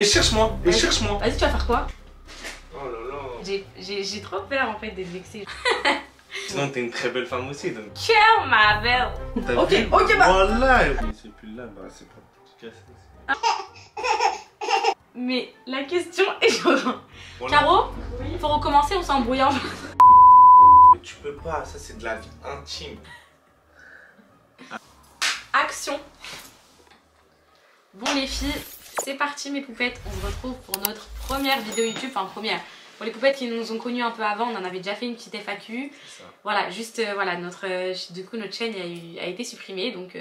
Et cherche-moi, et cherche-moi. Vas-y, tu vas faire quoi? Oh là là. J'ai trop peur en fait d'être vexée. Sinon, t'es une très belle femme aussi, donc. Ciao ma belle. Ok, vu? ok, bah. Voilà. Mais c'est plus là, bah c'est pas cassé. Mais la question est genre. Voilà. Caro, il faut recommencer, on s'est embrouillé en Mais tu peux pas, ça c'est de la vie intime. Action. Bon les filles, c'est parti mes poupettes. On se retrouve pour notre première vidéo YouTube, enfin première. Pour les poupettes qui nous ont connus un peu avant, on en avait déjà fait une petite FAQ. Voilà, juste voilà, du coup notre chaîne a été supprimée, donc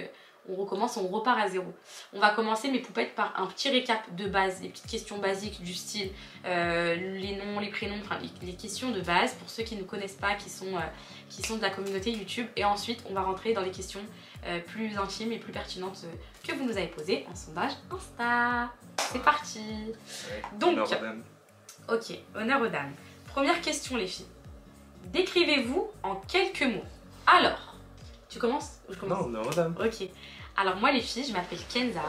on recommence, on repart à zéro. On va commencer mes poupettes par un petit récap de base, des petites questions basiques du style les noms, les prénoms, enfin les questions de base pour ceux qui ne connaissent pas, qui sont de la communauté YouTube. Et ensuite on va rentrer dans les questions plus intimes et plus pertinentes que vous nous avez posées en sondage Insta. C'est parti. Ouais, donc, ok, honneur aux dames. Première question les filles. Décrivez-vous en quelques mots. Alors, tu commences ou je commence? Non, honneur aux dames. Ok. Alors moi les filles, je m'appelle Kenza,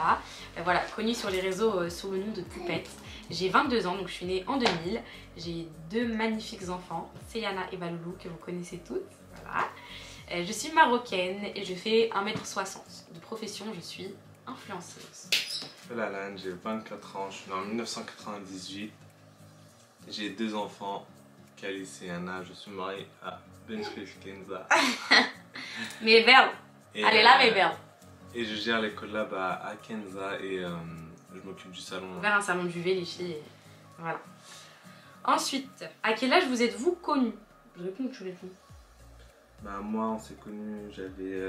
voilà, connue sur les réseaux sous le nom de Poupette. J'ai 22 ans, donc je suis née en 2000. J'ai deux magnifiques enfants, Seyana et Valoulou, que vous connaissez toutes. Voilà. Je suis marocaine et je fais 1m60. De profession, je suis influenceuse. Là, j'ai 24 ans, je suis né en 1998. J'ai deux enfants, Calice et Anna. Je suis marié à Benchriff Kenza. Mes belles. Allez là mes belles. Et je gère les collabs à Kenza et je m'occupe du salon. On va vers un salon du V les filles. Et... voilà. Ensuite, à quel âge vous êtes-vous connus? Je réponds ou tu réponds? Bah moi on s'est connus, j'avais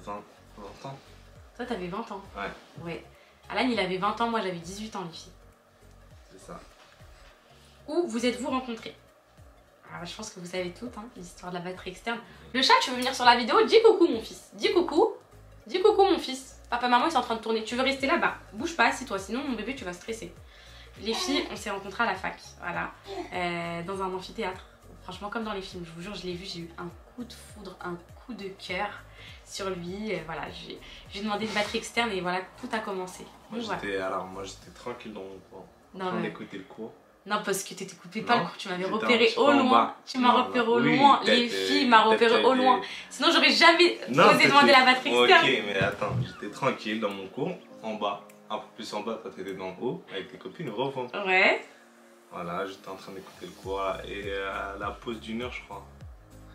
20 ans. Toi t'avais 20 ans? Ouais. Ouais. Alan il avait 20 ans, moi j'avais 18 ans les filles. C'est ça. Où vous êtes-vous rencontrés? Alors je pense que vous savez toutes, hein, l'histoire de la batterie externe. Le chat, tu veux venir sur la vidéo? Dis coucou mon fils. Dis coucou. Dis coucou mon fils. Papa, maman ils sont en train de tourner. Tu veux rester là-bas? Bouge pas, assis-toi, sinon mon bébé tu vas stresser. Les filles, on s'est rencontrés à la fac, voilà, dans un amphithéâtre. Franchement comme dans les films, je vous jure, je l'ai vu, j'ai eu un coup de foudre, un coup de cœur sur lui. Voilà, j'ai demandé une batterie externe et voilà, tout a commencé. Moi j'étais tranquille dans mon cours, en train d'écouter le cours. Non, parce que t'étais coupé pas le cours, tu m'avais repéré au loin. Tu m'as repéré au loin, les filles m'ont repéré au loin. Sinon j'aurais jamais osé demander la batterie externe. Ok, mais attends, j'étais tranquille dans mon cours, en bas. Un peu plus en bas, toi t'étais dans le haut, avec tes copines, refond. Ouais. Voilà, j'étais en train d'écouter le cours et à la pause d'une heure je crois.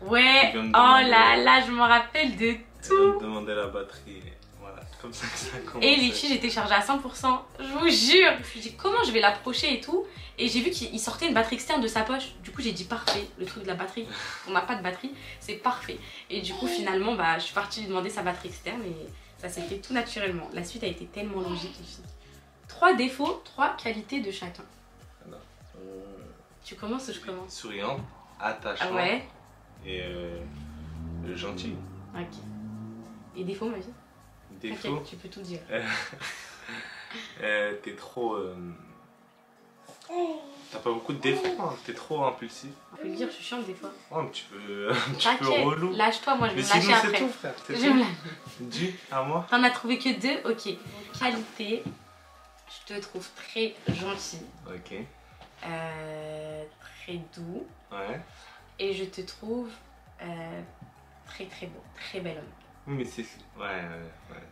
Ouais, oh là là, je me rappelle de tout. Je me demandais la batterie. Voilà, c'est comme ça que ça a commencé. Et les filles, j'étais chargée à 100%. Je vous jure. Je me suis dit comment je vais l'approcher et tout. Et j'ai vu qu'il sortait une batterie externe de sa poche. Du coup, j'ai dit parfait. Le truc de la batterie, on n'a pas de batterie, c'est parfait. Et du coup, finalement, bah, je suis partie lui demander sa batterie externe et ça s'est fait tout naturellement. La suite a été tellement logique, les filles. 3 défauts, 3 qualités de chacun. Alors, tu commences ou je commence? Souriante, attachante. Ah ouais. Et gentil. Ok. Et défaut, ma vie? Défaut. Okay, tu peux tout dire. T'es trop. T'as pas beaucoup de défauts, hein. T'es trop impulsif. On peut le dire, je suis chiante des fois. Ouais, un petit peu relou. Lâche-toi, moi je vais me lâcher après. C'est tout, frère. Je me lâche. Dis à moi. T'en as trouvé que 2? Ok. Qualité, je te trouve très gentil. Ok. Très doux. Ouais. Et je te trouve très très beau, très bel homme. Oui, mais c'est. Ouais.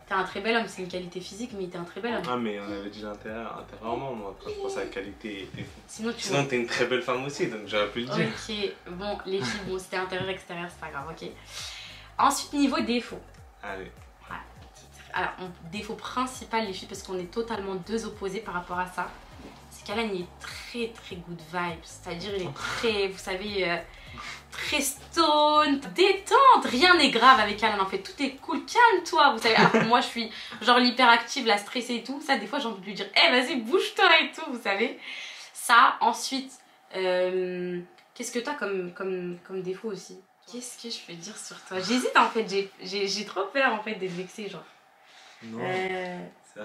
T'es un très bel homme, c'est une qualité physique, mais t'es un très bel homme. Ah, mais on avait dit intérieurement, moi, quand je pense à la qualité et défaut. Sinon t'es une très belle femme aussi, donc j'aurais pu le dire. Ok, bon, les filles, bon, c'était intérieur, extérieur, c'est pas grave, ok. Ensuite, niveau défaut. Allez. Ouais. Alors, mon défaut principal, les filles, parce qu'on est totalement deux opposés par rapport à ça, c'est qu'Alan, il est très très good vibes. C'est-à-dire, il est très, vous savez, très stone, détente. Rien n'est grave avec Alan, en fait. Tout est cool, calme-toi, vous savez. Alors que moi, je suis genre l'hyperactive, la stressée et tout. Ça, des fois, j'ai envie de lui dire, eh, vas-y, bouge-toi et tout, vous savez. Ça, ensuite, qu'est-ce que t'as comme défaut aussi? Qu'est-ce que je peux dire sur toi? J'hésite, en fait. J'ai trop peur, en fait, d'être vexée, genre. Non. Ça...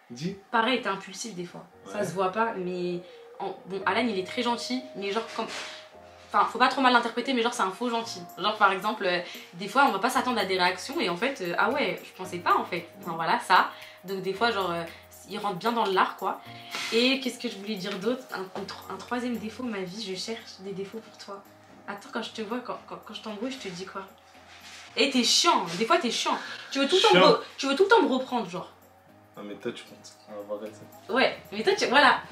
Dis. Pareil, t'es impulsif des fois. Ouais. Ça se voit pas, mais... Bon, Alan, il est très gentil, mais genre comme... Enfin, faut pas trop mal l'interpréter, mais genre c'est un faux gentil. Genre par exemple, des fois on va pas s'attendre à des réactions et en fait, ah ouais, je pensais pas en fait. Enfin voilà, ça. Donc des fois genre, il rentre bien dans l'art, quoi. Et qu'est-ce que je voulais dire d'autre? Un troisième défaut, ma vie, je cherche des défauts pour toi. Attends, quand je te vois, quand je t'embrouille, je te dis quoi? Et t'es chiant, des fois t'es chiant. Tu veux tout le temps me reprendre, genre. Non mais toi tu penses avoir raison. Ouais, mais toi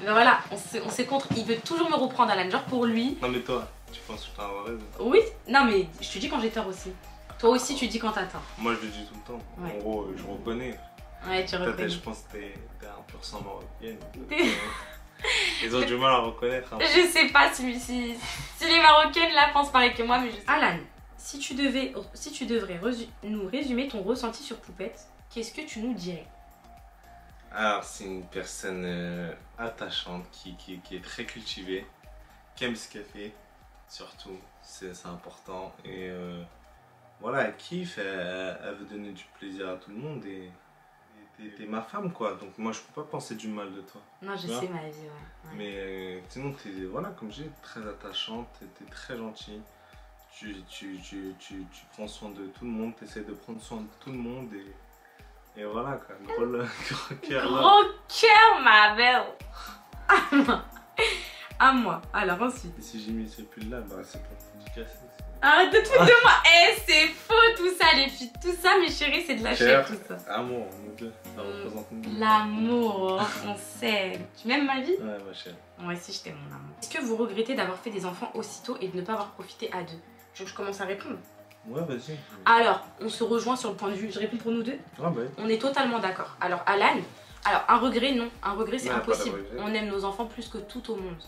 voilà, on s'est contre. Il veut toujours me reprendre, Alan, genre pour lui. Non mais toi, tu penses que avoir raison. Oui, non mais je te dis quand j'ai tort aussi. Toi aussi tu dis quand t'as tort. Moi je le dis tout le temps. Ouais. En gros, je reconnais. Ouais, tu reconnais. Je pense que t'es un pur sang marocaine. Ils ont du mal à reconnaître. Hein. Je sais pas si les Marocaines là pensent pareil que moi, mais je sais. Alan, si tu devrais nous résumer ton ressenti sur Poupette, qu'est-ce que tu nous dirais? Alors, c'est une personne attachante qui est très cultivée, qui aime ce qu'elle fait, surtout, c'est important. Et voilà, elle kiffe, elle veut donner du plaisir à tout le monde et t'es ma femme, quoi. Donc, moi, je peux pas penser du mal de toi. Non, je sais ma vie, ouais. Mais sinon, t'es, voilà, comme j'ai très attachante, t'es très gentille. Tu prends soin de tout le monde, tu essaies de prendre soin de tout le monde et voilà quoi, gros cœur. Gros cœur, ma belle. À moi. Alors ensuite. Et si j'ai mis ce pull là, bah c'est pour te dédicacer. Arrête de te foutre de moi. Eh, c'est faux tout ça, les filles. Tout ça, mes chéris, c'est de la chair, tout ça. Amour, nous deux. Ça représente nous. L'amour, on s'aime. Tu m'aimes ma vie? Ouais, ma chérie. Moi aussi, je t'aime, mon amour. Est-ce que vous regrettez d'avoir fait des enfants aussitôt et de ne pas avoir profité à deux? Je commence à répondre. Ouais, vas-y. Alors, on se rejoint sur le point de vue. Je réponds pour nous deux. Ah bah. On est totalement d'accord. Alors, Alan, un regret, non. Un regret, c'est impossible. On aime nos enfants plus que tout au monde.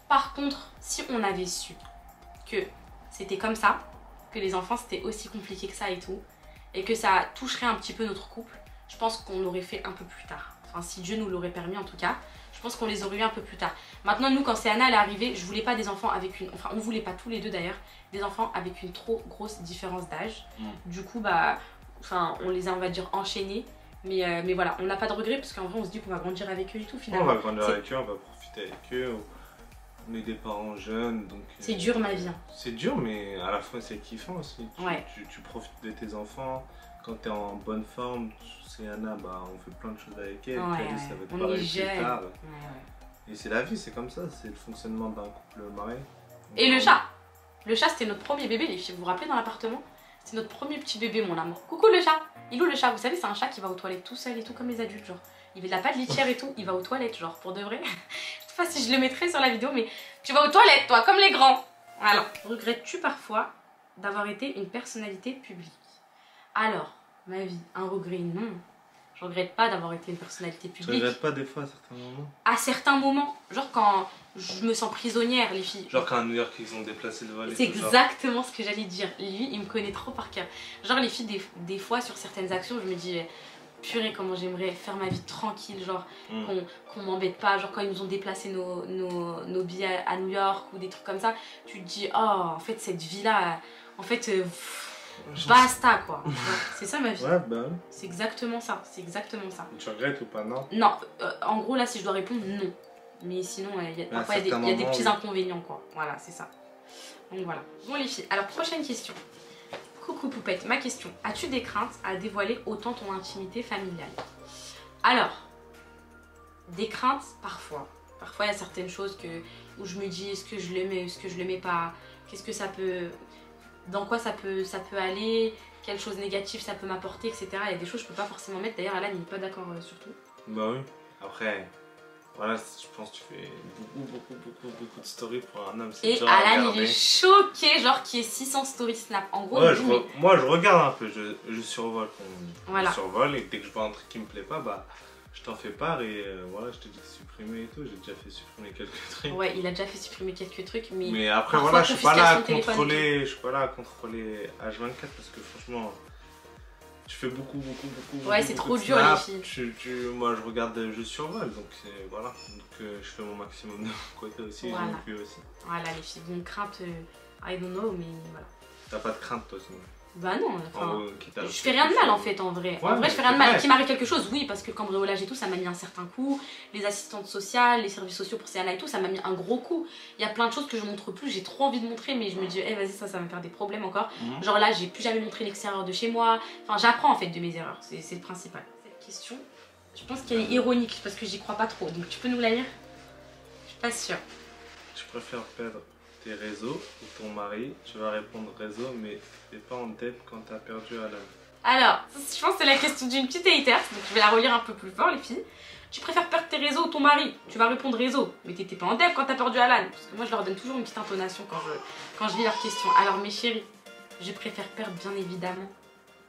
Par contre, si on avait su que c'était comme ça, que les enfants c'était aussi compliqué que ça et tout, et que ça toucherait un petit peu notre couple, je pense qu'on l'aurait fait un peu plus tard. Enfin, si Dieu nous l'aurait permis en tout cas, je pense qu'on les aurait eu un peu plus tard. Maintenant, nous, quand c'est Anna, elle est arrivée, je voulais pas des enfants avec une... Enfin, on voulait pas tous les deux d'ailleurs, des enfants avec une trop grosse différence d'âge. Du coup, bah... Enfin, on les a, on va dire, enchaînés. Mais voilà, on n'a pas de regrets parce qu'en vrai, on se dit qu'on va grandir avec eux et tout, finalement. On va grandir avec eux, on va profiter avec eux. On est des parents jeunes, donc... C'est dur, ma vie. Hein. C'est dur, mais à la fois, c'est kiffant aussi. Ouais. Tu profites de tes enfants. Quand t'es en bonne forme, c'est Anna, bah, on fait plein de choses avec elle. Ouais, Calice, ça va être on pareil est plus jeunes. tard. Ouais. Et c'est la vie, c'est comme ça. C'est le fonctionnement d'un couple marié. Et le chat. Le chat, c'était notre premier bébé, les filles. Vous vous rappelez dans l'appartement? C'était notre premier petit bébé, mon amour. Coucou le chat. Il est où le chat? Vous savez, c'est un chat qui va aux toilettes tout seul et tout, comme les adultes, genre. Il n'a pas de litière et tout, il va aux toilettes, genre, pour de vrai. Je sais pas si je le mettrai sur la vidéo, mais tu vas aux toilettes, toi, comme les grands. Alors, regrettes-tu parfois d'avoir été une personnalité publique? Alors, ma vie, un regret, non. Je regrette pas d'avoir été une personnalité publique. Tu regrettes pas des fois à certains moments? À certains moments, genre quand je me sens prisonnière, les filles. Genre quand à New York ils ont déplacé le vol. C'est exactement ce que j'allais dire. Lui, il me connaît trop par cœur. Genre les filles, des fois sur certaines actions, je me dis purée, comment j'aimerais faire ma vie tranquille, genre qu'on m'embête pas. Genre quand ils nous ont déplacé nos billets à New York ou des trucs comme ça, tu te dis oh en fait cette vie là, en fait basta quoi. C'est ça ma vie. Ouais, bah. C'est exactement ça. C'est exactement ça. Tu regrettes ou pas, non? Non, en gros là si je dois répondre non. Mais sinon parfois il y a des petits inconvénients quoi. Voilà, c'est ça. Donc voilà. Bon les filles, alors prochaine question. Coucou Poupette, ma question. As-tu des craintes à dévoiler autant ton intimité familiale? Alors, des craintes parfois. Parfois il y a certaines choses où je me dis est-ce que je le mets, est-ce que je le mets pas? Qu'est-ce que ça peut... Dans quoi ça peut aller, quelle chose négative ça peut m'apporter, etc. Il y a des choses que je peux pas forcément mettre. D'ailleurs, Alan, il n'est pas d'accord sur tout. Bah oui. Après, voilà, je pense que tu fais beaucoup de stories pour un homme. Et Alan, il est choqué, genre qu'il y ait 600 stories Snap. En gros, ouais, moi, je regarde un peu, je survole. Voilà. Je survole et dès que je vois un truc qui me plaît pas, bah, je t'en fais part et voilà, je te dis de supprimer et tout. J'ai déjà fait supprimer quelques trucs. Ouais, il a déjà fait supprimer quelques trucs, mais après voilà, je suis pas là à contrôler, H24 parce que franchement, tu fais beaucoup. Ouais, c'est trop dur les filles. Moi, je regarde, je survole, donc voilà. Donc je fais mon maximum de mon côté aussi, voilà. et puis aussi. Voilà les filles, donc crainte, I don't know, mais voilà. T'as pas de crainte toi sinon? Bah non, enfin, je fais rien de mal en fait en vrai. Ouais, en vrai je fais rien de mal. Qu'il m'arrive quelque chose, oui, parce que le cambriolage et tout, ça m'a mis un certain coup. Les assistantes sociales, les services sociaux pour CNA et tout, ça m'a mis un gros coup. Il y a plein de choses que je montre plus, j'ai trop envie de montrer, mais je me dis, vas-y, ça va me faire des problèmes encore. Genre là, j'ai plus jamais montré l'extérieur de chez moi. Enfin, j'apprends en fait de mes erreurs, c'est le principal. Cette question, Je pense qu'elle est ironique parce que j'y crois pas trop. Donc tu peux nous la lire? Je suis pas sûre. Je préfère perdre tes réseaux ou ton mari. Tu vas répondre réseau, mais t'es pas en dette quand t'as perdu Alan. Alors, je pense que c'est la question d'une petite hater, donc je vais la relire un peu plus fort, les filles. Tu préfères perdre tes réseaux ou ton mari? Tu vas répondre réseau, mais t'étais pas en dette quand t'as perdu Alan. Parce que moi, je leur donne toujours une petite intonation quand je lis leurs questions. Alors, mes chéris, je préfère perdre bien évidemment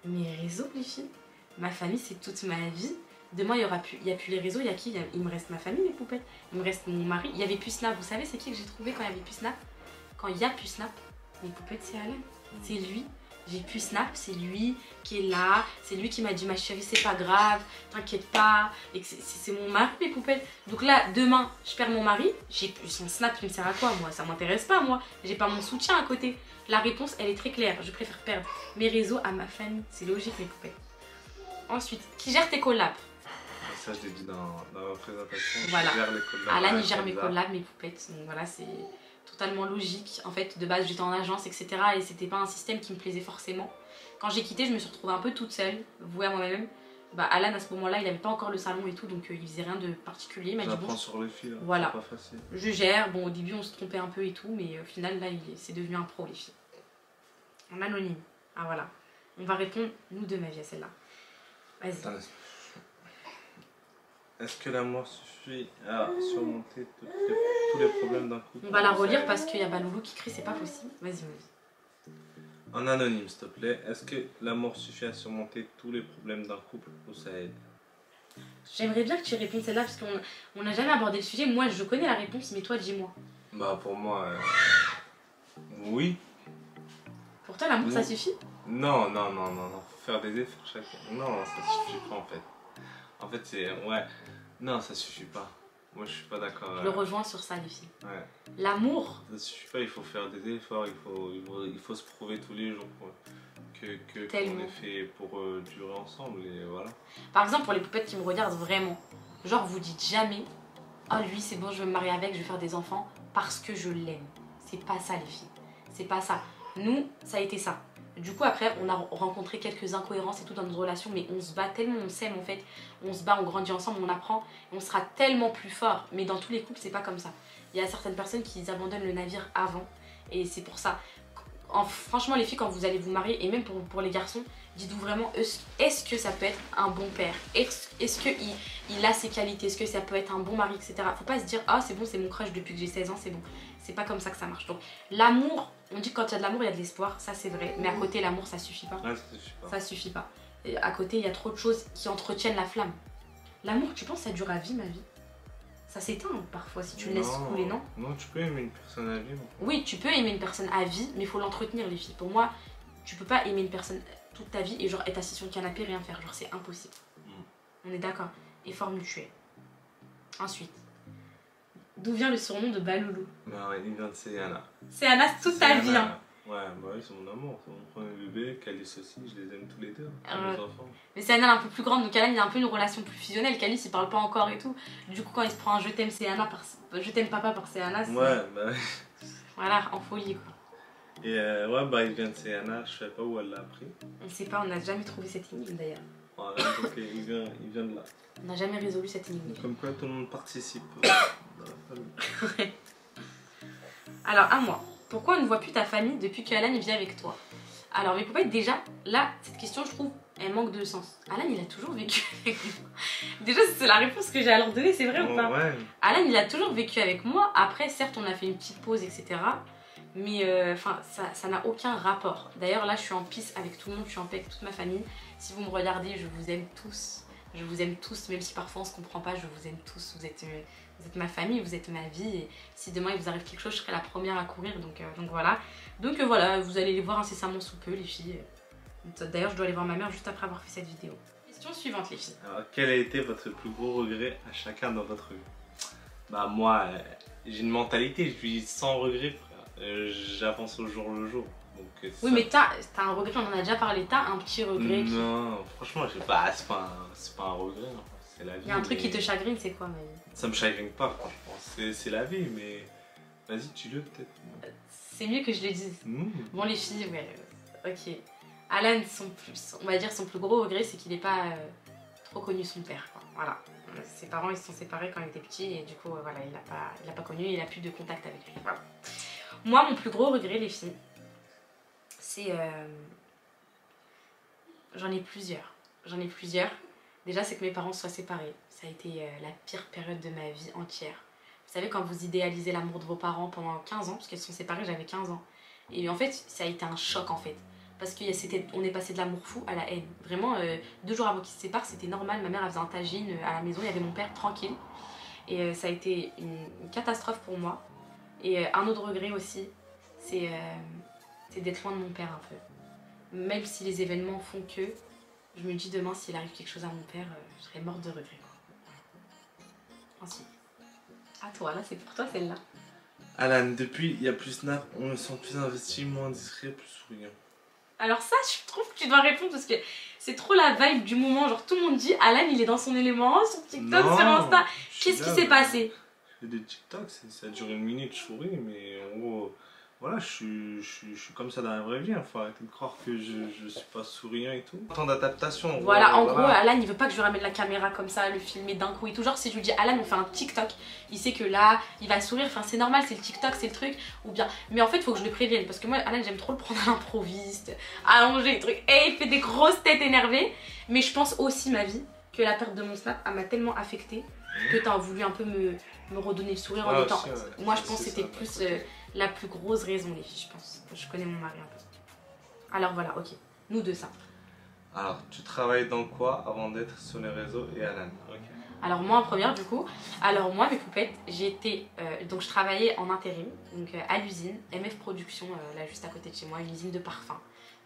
mes réseaux, les filles. Ma famille, c'est toute ma vie. Demain, il y a plus les réseaux, il y a qui? Il me reste ma famille, mes poupettes. Il me reste mon mari. Il y avait plus Snap. Vous savez, c'est qui que j'ai trouvé quand il y avait plus Snap? Quand il y a plus Snap, mes poupettes, c'est Alan. C'est lui. J'ai plus Snap, c'est lui qui est là. C'est lui qui m'a dit, ma chérie, c'est pas grave, t'inquiète pas. Et c'est mon mari, mes poupettes. Donc là, demain, je perds mon mari. J'ai plus son Snap, il me sert à quoi, moi? Ça m'intéresse pas, moi. J'ai pas mon soutien à côté. La réponse, elle est très claire. Je préfère perdre mes réseaux à ma famille. C'est logique, mes poupettes. Ensuite, qui gère tes collabs? Ça, je l'ai dit dans ma présentation. Voilà. Je gère les collabs. Alan, il gère mes collabs, mes poupettes. Donc voilà, c'est totalement logique. En fait, de base, j'étais en agence, etc. Et c'était pas un système qui me plaisait forcément. Quand j'ai quitté, je me suis retrouvée un peu toute seule, vouée à moi-même. Bah, Alan, à ce moment-là, il avait pas encore le salon et tout, donc il faisait rien de particulier. Il m'a dit, bon, sur les filles, hein. Voilà. C'est pas facile. Je gère. Bon, au début, on se trompait un peu et tout, mais au final, là, c'est devenu un pro, les filles. En anonyme. Ah, voilà. On va répondre, nous deux, ma vie, à celle-là. Vas-y. Est-ce que l'amour suffit à surmonter tous les problèmes d'un couple? On va la relire parce qu'il y a Baloulou qui crie, c'est pas possible. Vas-y, vas-y. En anonyme, s'il te plaît. Est-ce que l'amour suffit à surmonter tous les problèmes d'un couple ou ça aide? J'aimerais bien que tu répondes celle-là parce qu'on n'a jamais abordé le sujet. Moi, je connais la réponse, mais toi, dis-moi. Bah, pour moi, oui. Pour toi, l'amour, Oui. ça suffit? Non. Faut faire des efforts chacun. Non, ça suffit pas en fait. En fait, c'est. Ouais. Non, ça suffit pas. Moi, je suis pas d'accord. Je le rejoins sur ça, les filles. Ouais. L'amour. Ça suffit pas, il faut faire des efforts, il faut se prouver tous les jours qu'on est fait pour durer ensemble et voilà. Par exemple, pour les poupettes qui me regardent vraiment, genre vous dites jamais « Ah lui c'est bon, je vais me marier avec, je vais faire des enfants parce que je l'aime ». C'est pas ça les filles, c'est pas ça. Nous, ça a été ça. Du coup après, on a rencontré quelques incohérences et tout dans notre relation, mais on se bat tellement, on s'aime en fait. On se bat, on grandit ensemble, on apprend, et on sera tellement plus fort. Mais dans tous les couples, c'est pas comme ça. Il y a certaines personnes qui abandonnent le navire avant, et c'est pour ça. Franchement les filles, quand vous allez vous marier, et même pour les garçons, dites-vous vraiment, est-ce que ça peut être un bon père? Est-ce qu'il a ses qualités? Est-ce que ça peut être un bon mari, etc. Faut pas se dire, ah c'est bon, c'est mon crush depuis que j'ai 16 ans, c'est bon. C'est pas comme ça que ça marche. Donc l'amour, on dit que quand il y a de l'amour, il y a de l'espoir, ça c'est vrai. Mais à côté, l'amour, ça suffit pas. Ouais, ça suffit pas. Ça suffit pas. Et à côté, il y a trop de choses qui entretiennent la flamme. L'amour, tu penses, ça dure à vie, ma vie? Ça s'éteint parfois si tu le laisses couler, non? Non, tu peux aimer une personne à vie. Oui, tu peux aimer une personne à vie, mais il faut l'entretenir, les filles. Pour moi, tu peux pas aimer une personne toute ta vie et genre être assis sur le canapé, rien faire. Genre, c'est impossible. On est d'accord. Effort mutuel. Ensuite, d'où vient le surnom de Baloulou? Bah, il vient de Céana. Céana toute ta vie, hein. Ouais, bah oui, c'est mon amour. C'est mon premier bébé, Calice aussi, je les aime tous les deux. Ouais. Mes enfants. Mais Céana est un peu plus grande, donc Alan il a un peu une relation plus fusionnelle. Calice il parle pas encore et tout. Du coup, quand il se prend un je t'aime Céana je t'aime papa par Céana, c'est. Ouais, bah oui. Voilà, en folie quoi. Et ouais, bah il vient de Céana, je sais pas où elle l'a appris. On sait pas, on n'a jamais trouvé cette énigme d'ailleurs. Voilà, donc il vient de là. On n'a jamais résolu cette énigme. Comme quoi tout le monde participe dans la famille. Alors, à moi. Pourquoi on ne voit plus ta famille depuis qu'Alan vit avec toi? Alors, mes poupettes, déjà, là, cette question, je trouve, elle manque de sens. Alan, il a toujours vécu avec moi. Déjà, c'est la réponse que j'ai à leur donner, c'est vrai ou pas? Ouais. Alan, il a toujours vécu avec moi. Après, certes, on a fait une petite pause, etc. Mais enfin, ça n'a aucun rapport. D'ailleurs, là, je suis en peace avec tout le monde, je suis en paix avec toute ma famille. Si vous me regardez, je vous aime tous. Je vous aime tous, même si parfois on se comprend pas, je vous aime tous. Vous êtes ma famille, vous êtes ma vie. Et si demain il vous arrive quelque chose, je serai la première à courir. Donc voilà. Donc voilà, vous allez les voir incessamment sous peu, les filles. D'ailleurs, je dois aller voir ma mère juste après avoir fait cette vidéo. Question suivante, les filles. Alors, quel a été votre plus gros regret à chacun dans votre vie? Bah, moi, j'ai une mentalité, je suis sans regret, frère. J'avance au jour le jour. Donc, oui, mais t'as un regret, on en a déjà parlé. T'as un petit regret Non, franchement, c'est pas un regret. Hein. C'est la vie. Il y a un truc qui te chagrine, c'est quoi, Maï? Ça me chagrine pas, franchement. C'est la vie, mais vas-y, dis-le peut-être. C'est mieux que je le dise. Bon, les filles, ouais, ok. Alan, on va dire son plus gros regret, c'est qu'il n'ait pas trop connu son père, quoi. Voilà. Ses parents ils se sont séparés quand il était petit et du coup voilà, il l'a pas connu, il a plus de contact avec lui. Voilà. Moi mon plus gros regret les filles, c'est... J'en ai plusieurs. Déjà c'est que mes parents soient séparés. Ça a été la pire période de ma vie entière. Vous savez quand vous idéalisez l'amour de vos parents pendant 15 ans, parce qu'elles sont séparées, j'avais 15 ans. Et en fait ça a été un choc en fait. Parce qu'on est passé de l'amour fou à la haine. Vraiment, 2 jours avant qu'ils se séparent, c'était normal. Ma mère elle faisait un tagine à la maison, il y avait mon père tranquille. Et ça a été une catastrophe pour moi. Et un autre regret aussi, c'est d'être loin de mon père un peu. Même si les événements font que, je me dis demain s'il arrive quelque chose à mon père, je serais morte de regret. Ensuite, à toi, là c'est pour toi celle-là. Alan, depuis il y a plus Snap, on me sent plus investi, moins discret, plus souriant. Alors ça, je trouve que tu dois répondre parce que c'est trop la vibe du moment. Genre tout le monde dit Alan il est dans son élément sur TikTok, sur Insta. Qu'est-ce qui s'est passé? Je fais des TikTok, ça dure 1 minute, je souris, mais en gros, voilà, je suis comme ça dans la vraie vie. Il faut arrêter de croire que je suis pas souriant et tout. Temps d'adaptation. Voilà, en gros, Alan il veut pas que je lui ramène la caméra comme ça, le filmer d'un coup et tout. Genre si je lui dis Alan on fait un TikTok, il sait que là il va sourire, enfin c'est normal, c'est le TikTok, c'est le truc. Ou bien, mais en fait il faut que je le prévienne parce que moi Alan j'aime trop le prendre à l'improviste, allongé, truc. Et il fait des grosses têtes énervées. Mais je pense aussi ma vie que la perte de mon Snap m'a tellement affectée que t'as voulu un peu me redonner le sourire en étant. Moi je pense que c'était plus la plus grosse raison les filles, je pense. Je connais mon mari un peu. Alors voilà, ok. Nous deux ça. Alors, tu travailles dans quoi avant d'être sur les réseaux et Alan? Okay. Alors moi en première du coup, alors moi mes poupettes, j'étais, donc je travaillais en intérim, donc à l'usine, MF Production, là juste à côté de chez moi, une usine de parfums.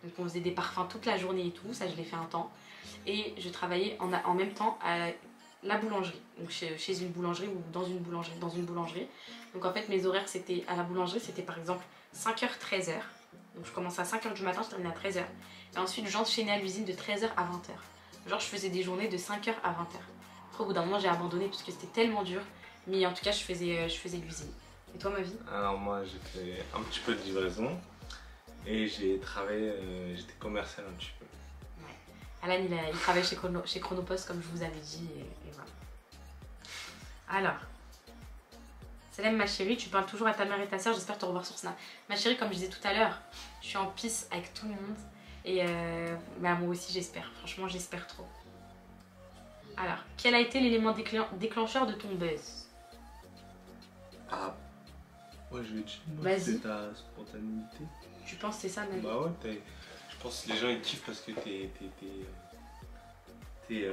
Donc on faisait des parfums toute la journée et tout, ça je l'ai fait un temps. Et je travaillais en même temps à la boulangerie, donc chez une boulangerie ou dans une boulangerie. Donc en fait mes horaires c'était, à la boulangerie c'était par exemple 5h 13h. Donc je commençais à 5h du matin, je terminais à 13h. Et ensuite j'enchaînais à l'usine de 13h à 20h. Genre je faisais des journées de 5h à 20h. Après au bout d'un moment j'ai abandonné parce que c'était tellement dur. Mais en tout cas je faisais l'usine. Et toi ma vie? Alors moi j'ai fait un petit peu de livraison. Et j'ai travaillé, j'étais commercial un petit peu. Ouais. Alan il travaille chez Chronopost comme je vous avais dit et voilà. Alors, Salem ma chérie, tu parles toujours à ta mère et ta soeur, j'espère te revoir sur Snap. Ma chérie, comme je disais tout à l'heure, je suis en peace avec tout le monde. Et bah, moi aussi j'espère, franchement j'espère trop. Alors, quel a été l'élément déclencheur de ton buzz? Ah, moi je vais te dire, c'est ta spontanéité. Tu penses que c'est ça même? Bah ouais, je pense que les gens ils kiffent parce que t'es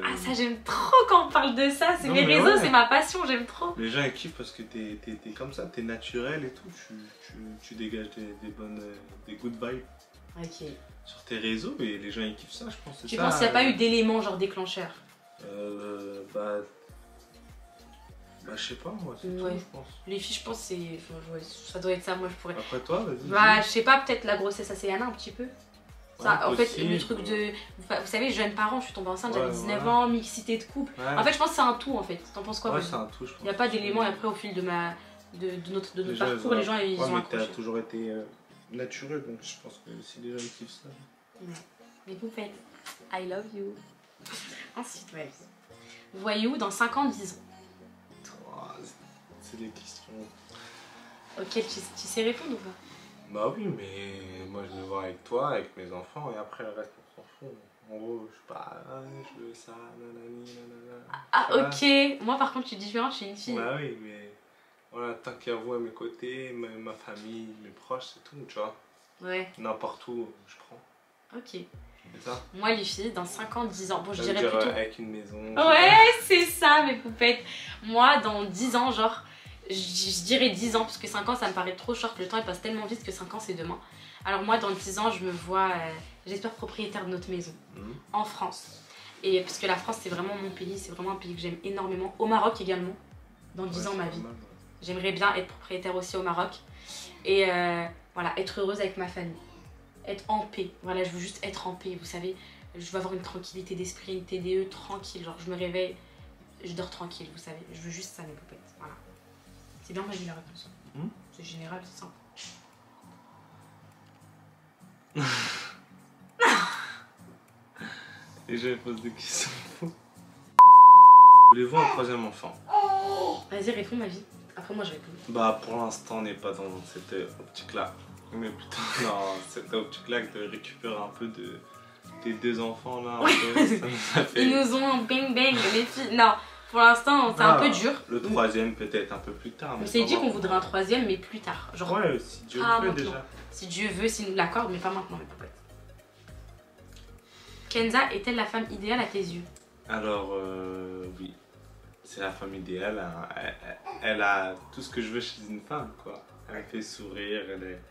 Ah ça j'aime trop quand on parle de ça, c'est mes réseaux, ouais. C'est ma passion, j'aime trop. Les gens ils kiffent parce que t'es comme ça, t'es naturel et tout, tu dégages des good vibes. Ok. Sur tes réseaux et les gens ils kiffent ça, je pense. Tu penses qu'il n'y a pas eu d'élément genre déclencheur? Bah je sais pas moi, c'est tout, je pense. Les filles je pense c'est... Ouais, ça doit être ça, moi je pourrais... Après toi, vas-y. Bah je sais pas, peut-être la grossesse Yana un petit peu. Ça, en fait, le truc de... Vous savez, jeunes parents, je suis tombée enceinte, j'avais 19 ans, mixité de couple. En fait, je pense que c'est un tout en fait. T'en penses quoi? Ouais, c'est un tout, je pense. Il n'y a pas d'élément et après, au fil de notre parcours, les gens ils ont accroché. Mais t'as toujours été naturel, donc je pense que si les gens kiffent ça... Ouais. Les poupettes, I love you. Ensuite, ouais. Voyez-vous dans 5 ans, 10 ans? C'est des questions... Auxquelles tu sais répondre ou pas? Bah oui, mais moi je veux voir avec toi, avec mes enfants, et après le reste on s'en fout. En gros, je sais pas, je veux ça, nanani, nanana. Ah ok, moi par contre je suis différente, je suis une fille. Bah oui, mais voilà, tant qu'il y a vous à mes côtés, ma famille, mes proches, c'est tout, tu vois. Ouais. N'importe où, je prends. Ok. C'est ça? Moi les filles, dans 5 ans, 10 ans, bon je dirais plutôt... avec une maison. Ouais, c'est ça mes poupettes. Moi dans 10 ans, genre... Je dirais 10 ans parce que 5 ans ça me paraît trop short, le temps il passe tellement vite que 5 ans c'est demain. Alors moi dans 10 ans je me vois, j'espère propriétaire de notre maison en France. Et parce que la France c'est vraiment mon pays, c'est vraiment un pays que j'aime énormément. Au Maroc également, dans 10 ans ma vie. J'aimerais bien être propriétaire aussi au Maroc. Et voilà, être heureuse avec ma famille. Être en paix, voilà je veux juste être en paix, vous savez. Je veux avoir une tranquillité d'esprit, une TDE tranquille, genre je me réveille, je dors tranquille, vous savez. Je veux juste ça mes poupettes, voilà. C'est bien, moi j'ai la réponse. C'est général, c'est simple. Et je pose des questions. Voulez-vous un troisième enfant? Vas-y, réponds ma vie. Après moi je réponds. Bah pour l'instant on n'est pas dans cette optique-là. Mais plutôt dans cette optique-là de récupérer un peu de tes deux enfants là. Un peu, ça nous a fait... Ils nous ont bang bang les filles. Non, pour l'instant c'est un peu dur. Le troisième peut-être un peu plus tard. On s'est dit qu'on voudrait un troisième mais plus tard. Genre, ouais, si Dieu le veut déjà. Si Dieu veut, s'il nous l'accorde, mais pas maintenant mes poupettes. Kenza est-elle la femme idéale à tes yeux? Alors oui. C'est la femme idéale, elle a tout ce que je veux chez une femme, quoi. Elle fait sourire, elle est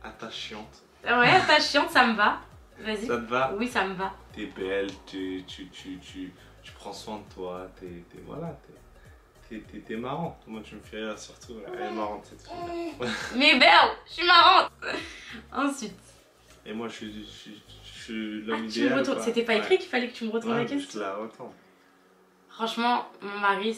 attachante. Ouais, attachante, ça me va. Vas-y. Ça te va? Oui, ça me va. T'es belle, tu prends soin de toi, t'es marrante. Moi, tu me fais rire surtout. Elle est marrante, cette fille. Mais belle, je suis marrante. Ensuite. Et moi, je suis l'homme idéal. C'était pas écrit qu'il fallait que tu me retournes la question? Je te la retourne. Franchement, mon mari,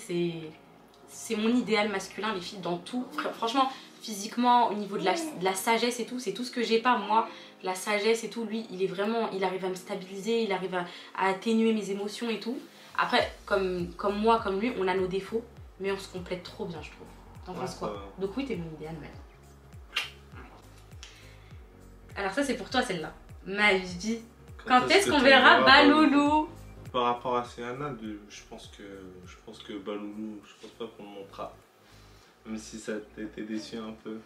c'est mon idéal masculin, les filles, dans tout. Franchement, physiquement, au niveau de la sagesse et tout, c'est tout ce que j'ai pas. Moi, la sagesse et tout, lui, il arrive à me stabiliser, il arrive à atténuer mes émotions et tout. Après, comme moi, comme lui, on a nos défauts, mais on se complète trop bien, je trouve. T'en penses quoi? Donc oui, t'es mon idéal, mec. Alors ça, c'est pour toi, celle-là. Ma vie. Quand est-ce qu'on verra Baloulou? Par rapport à Céana, je pense que Baloulou, je pense pas qu'on le montrera. Même si ça t'était déçu un peu.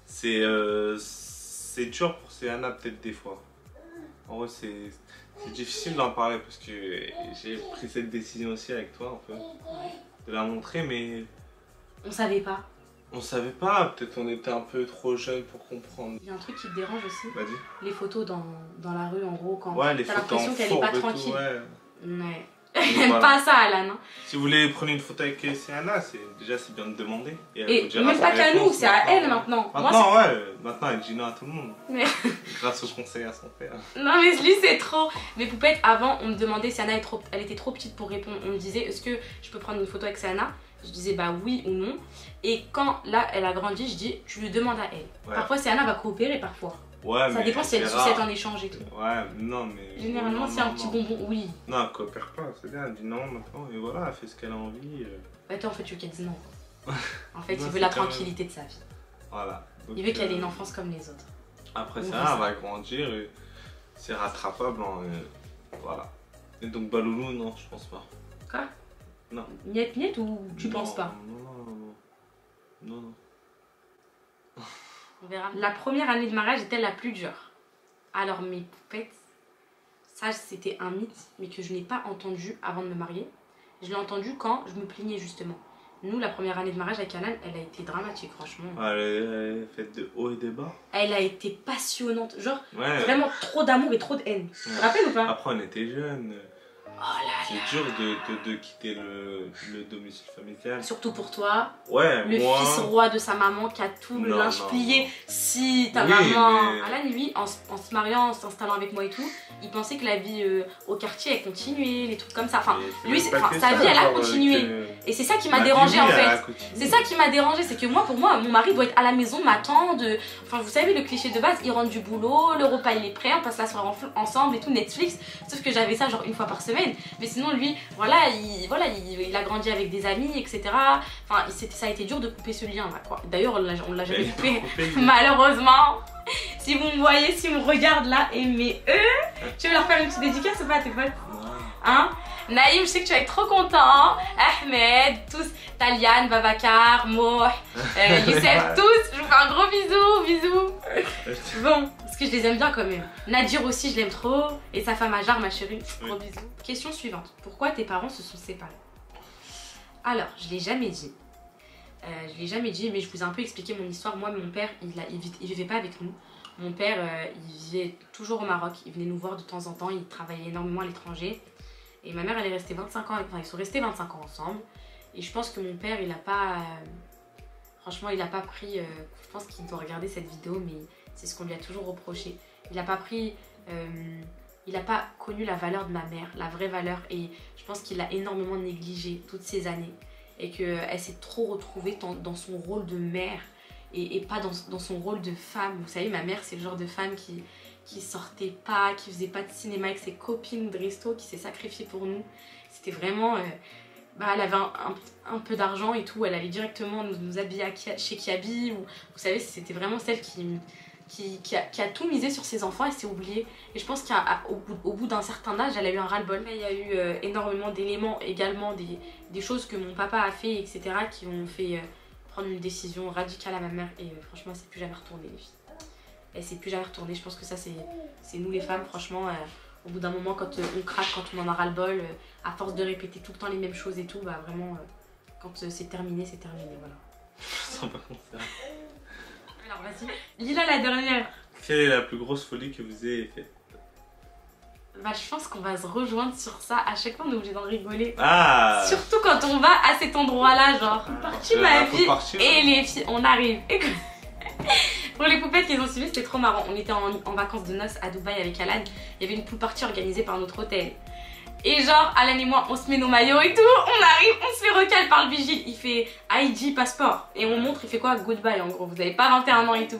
C'est dur pour Céana peut-être des fois. En vrai c'est difficile d'en parler parce que j'ai pris cette décision aussi avec toi un peu. De la montrer mais... On savait pas. On savait pas, peut-être on était un peu trop jeunes pour comprendre. Il y a un truc qui te dérange aussi. Vas-y. Les photos dans la rue en gros, quand ouais, t'as l'impression qu'elle est pas tranquille. Ouais. Elle aime pas ça, Alan. Hein. Si vous voulez prendre une photo avec Céana, c'est bien de demander. Et même pas qu'à nous, c'est à elle maintenant. Maintenant, maintenant elle dit non à tout le monde. Mais... grâce au conseil à son père. Non mais lui c'est trop. Mes poupettes, avant on me demandait, Céana elle était trop petite pour répondre. On me disait, est-ce que je peux prendre une photo avec Céana? Je disais bah oui ou non. Et quand là elle a grandi, je dis, tu lui demandes à elle. Ouais. Parfois Céana va coopérer, parfois. Ouais, ça dépend si elle sucette en échange et tout. Ouais, non, mais. Généralement, c'est un petit bonbon, oui. Non, elle coopère pas, c'est bien, elle dit non maintenant, et voilà, elle fait ce qu'elle a envie. Ouais, toi, en fait, tu veux qu'elle dise non. En fait, il veut la tranquillité de sa vie. Voilà. Donc, il veut qu'elle ait une enfance comme les autres. Après, ça, elle va grandir, et c'est rattrapable, hein, voilà. Et donc, Baloulou, non, je pense pas. Quoi? Non. Niet ou tu penses pas? Non. On verra. La première année de mariage était la plus dure. Alors mes poupettes, ça c'était un mythe, mais que je n'ai pas entendu avant de me marier. Je l'ai entendu quand je me plaignais justement. Nous, la première année de mariage avec Alan, elle a été dramatique, franchement. Elle est faite de haut et de bas. Elle a été passionnante, genre vraiment trop d'amour et trop de haine. Tu te rappelles ou pas? Après, on était jeunes. Oh là c'est dur de quitter le domicile familial. Surtout pour toi. Ouais, le fils roi de sa maman qui a tout le linge plié. Si ta maman... Mais... Alan, lui, en se mariant, en s'installant avec moi et tout, il pensait que la vie au quartier, elle continuait, les trucs comme ça. Enfin, lui, sa vie, elle a continué. Et c'est ça qui m'a dérangé en fait. C'est ça qui m'a dérangé, c'est que moi, pour moi, mon mari doit être à la maison, m'attendre. Enfin, vous savez, le cliché de base, il rentre du boulot, le repas il est prêt, on passe la soirée ensemble et tout, Netflix. Sauf que j'avais ça genre une fois par semaine. Mais sinon lui, il a grandi avec des amis, etc. Enfin, ça a été dur de couper ce lien là quoi. D'ailleurs on l'a jamais coupé, malheureusement. Si vous me voyez, si vous me regardez là, aimez eux. Tu veux leur faire une petite dédicace ou pas à tes potes? Hein? Naïm, je sais que tu vas être trop content. Ahmed, tous, Taliane, Babacar, Moh, Youssef, tous. Je vous fais un gros bisou. Bon, parce que je les aime bien quand même. Nadir aussi, je l'aime trop. Et sa femme Ajar, ma chérie, gros bisous. Question suivante. Pourquoi tes parents se sont séparés? Alors, je l'ai jamais dit. Mais je vous ai un peu expliqué mon histoire. Moi, mon père, il vivait pas avec nous. Mon père, il vivait toujours au Maroc. Il venait nous voir de temps en temps. Il travaillait énormément à l'étranger. Et ma mère, elle est restée 25 ans. Enfin, ils sont restés 25 ans ensemble. Et je pense que mon père, il a pas... franchement, il a pas pris... je pense qu'il doit regarder cette vidéo, mais c'est ce qu'on lui a toujours reproché. Il a pas pris... il n'a pas connu la valeur de ma mère, la vraie valeur. Et je pense qu'il a énormément négligé toutes ces années. Et qu'elle s'est trop retrouvée dans son rôle de mère. Et pas dans son rôle de femme. Vous savez, ma mère, c'est le genre de femme qui sortait pas, qui faisait pas de cinéma avec ses copines de resto, qui s'est sacrifiée pour nous. C'était vraiment... bah, elle avait un peu d'argent et tout, elle allait directement nous habiller chez Kiabi. Ou, vous savez, c'était vraiment celle qui a tout misé sur ses enfants et s'est oubliée. Et je pense qu'au bout d'un certain âge, elle a eu un ras-le-bol. Il y a eu énormément d'éléments, également des choses que mon papa a fait, etc., qui ont fait prendre une décision radicale à ma mère. Et franchement, elle s'est plus jamais retournée, les filles. Elle s'est plus jamais retournée. Je pense que ça, c'est nous les femmes, franchement. Au bout d'un moment, quand on craque, quand on en a ras-le-bol, à force de répéter tout le temps les mêmes choses et tout, bah vraiment, quand c'est terminé, voilà. Je sens pas comme ça. Alors vas-y, lis-la la dernière. Quelle est la plus grosse folie que vous ayez faite? Bah je pense qu'on va se rejoindre sur ça, à chaque fois on est obligé d'en rigoler. Ah! Surtout quand on va à cet endroit-là, genre, partie ma vie, et les filles, on arrive. Pour les poupettes qu'ils ont suivies, c'était trop marrant. On était en vacances de noces à Dubaï avec Alan. Il y avait une pool party organisée par notre hôtel. Et genre, Alan et moi, on se met nos maillots et tout. On arrive, on se fait recal par le vigile. Il fait ID passeport. Et on montre, il fait quoi? Goodbye en gros. Vous avez pas 21 ans et tout.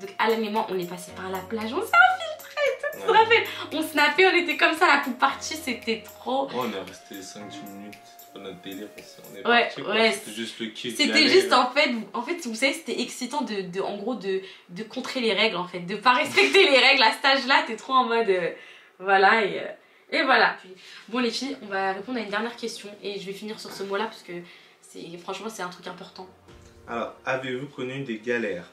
Donc Alan et moi, on est passé par la plage. On s'est infiltrés et tout. Tu te rappelles? On snappait, on était comme ça. La pool party, c'était trop. Oh, on est resté 5-10 minutes. Notre délire, on est ouais, parti, ouais. C'était juste le kiff. C'était juste en fait, vous savez, c'était excitant en gros de contrer les règles en fait, de pas respecter les règles à cet âge-là, t'es trop en mode voilà et voilà. Puis, bon les filles, on va répondre à une dernière question et je vais finir sur ce mot-là parce que franchement c'est un truc important. Alors, avez-vous connu des galères?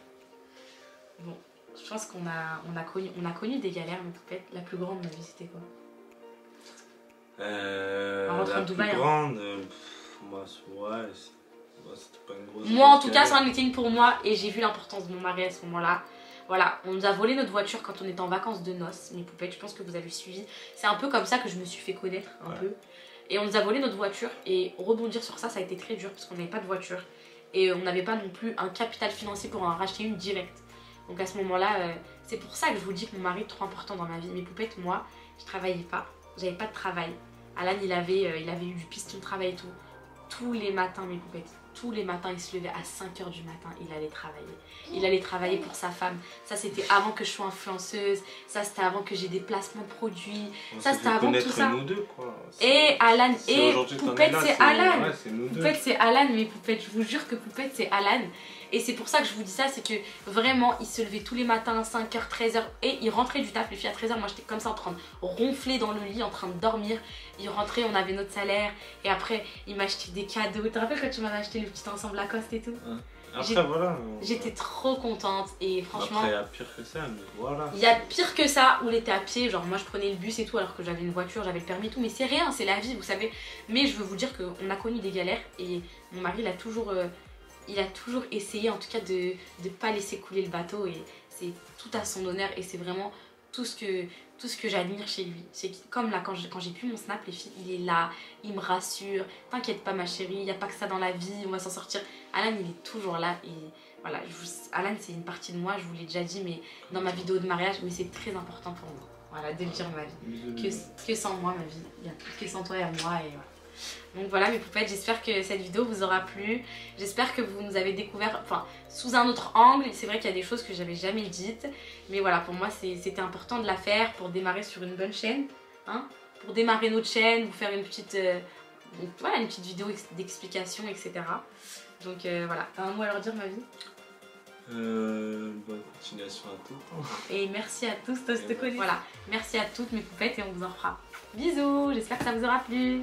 Bon, je pense qu'on a connu des galères, mais peut-être la plus grande de ma vie c'était quoi? La plus grande, moi, ouais, c'était pas une grosse. Moi en tout cas, c'en était une pour moi et j'ai vu l'importance de mon mari à ce moment-là. Voilà, on nous a volé notre voiture quand on était en vacances de noces, mes poupettes, je pense que vous avez suivi. C'est un peu comme ça que je me suis fait connaître un peu. Et on nous a volé notre voiture et rebondir sur ça, ça a été très dur parce qu'on n'avait pas de voiture. Et on n'avait pas non plus un capital financier pour en racheter une directe. Donc à ce moment-là, c'est pour ça que je vous dis que mon mari est trop important dans ma vie. Mes poupettes, moi, je travaillais pas. J'avais pas de travail. Alan, il avait eu du piston de travail et tout. Tous les matins, mes poupettes, tous les matins, il se levait à 5 h du matin, il allait travailler. Il allait travailler pour sa femme. Ça, c'était avant que je sois influenceuse. Ça, c'était avant que j'ai des placements de produits. Ça, c'était avant tout ça. Nous deux, quoi. Et Alan, et Poupette, c'est Alan. Ouais, Poupette, c'est Alan, mes poupettes. Je vous jure que Poupette, c'est Alan. Et c'est pour ça que je vous dis ça, c'est que vraiment, il se levait tous les matins à 5 h, 13 h. Et il rentrait du taf, les filles, à 13 h. Moi, j'étais comme ça en train de ronfler dans le lit, en train de dormir. Il rentrait, on avait notre salaire. Et après, il m'achetait des cadeaux. Tu te rappelles quand tu m'avais acheté le petit ensemble Lacoste et tout? Ouais. Après, voilà. J'étais trop contente. Et franchement. Après, il y a pire que ça, mais voilà. Il y a pire que ça, où il était à pied. Genre, moi, je prenais le bus et tout, alors que j'avais une voiture, j'avais le permis et tout. Mais c'est rien, c'est la vie, vous savez. Mais je veux vous dire qu'on a connu des galères. Et mon mari, il a toujours essayé en tout cas de ne pas laisser couler le bateau et c'est tout à son honneur et c'est vraiment tout ce que j'admire chez lui. C'est comme là quand j'ai pu mon snap, les filles, il est là, il me rassure, t'inquiète pas ma chérie, il n'y a pas que ça dans la vie, on va s'en sortir. Alan il est toujours là et voilà, Alan c'est une partie de moi, je vous l'ai déjà dit mais dans ma vidéo de mariage, mais c'est très important pour moi. Voilà, de le dire ma vie. Que sans moi ma vie, il n'y a plus que sans toi et moi et voilà. Donc voilà mes poupettes, j'espère que cette vidéo vous aura plu. J'espère que vous nous avez découvert sous un autre angle. C'est vrai qu'il y a des choses que j'avais jamais dites. Mais voilà, pour moi c'était important de la faire pour démarrer sur une bonne chaîne. Hein, pour démarrer notre chaîne, vous faire une petite vidéo d'explication, etc. Donc voilà, t'as un mot à leur dire ma vie? Bonne continuation à tous. Et merci à tous, toi je te connais. Voilà, merci à toutes mes poupettes et on vous en fera. Bisous, j'espère que ça vous aura plu.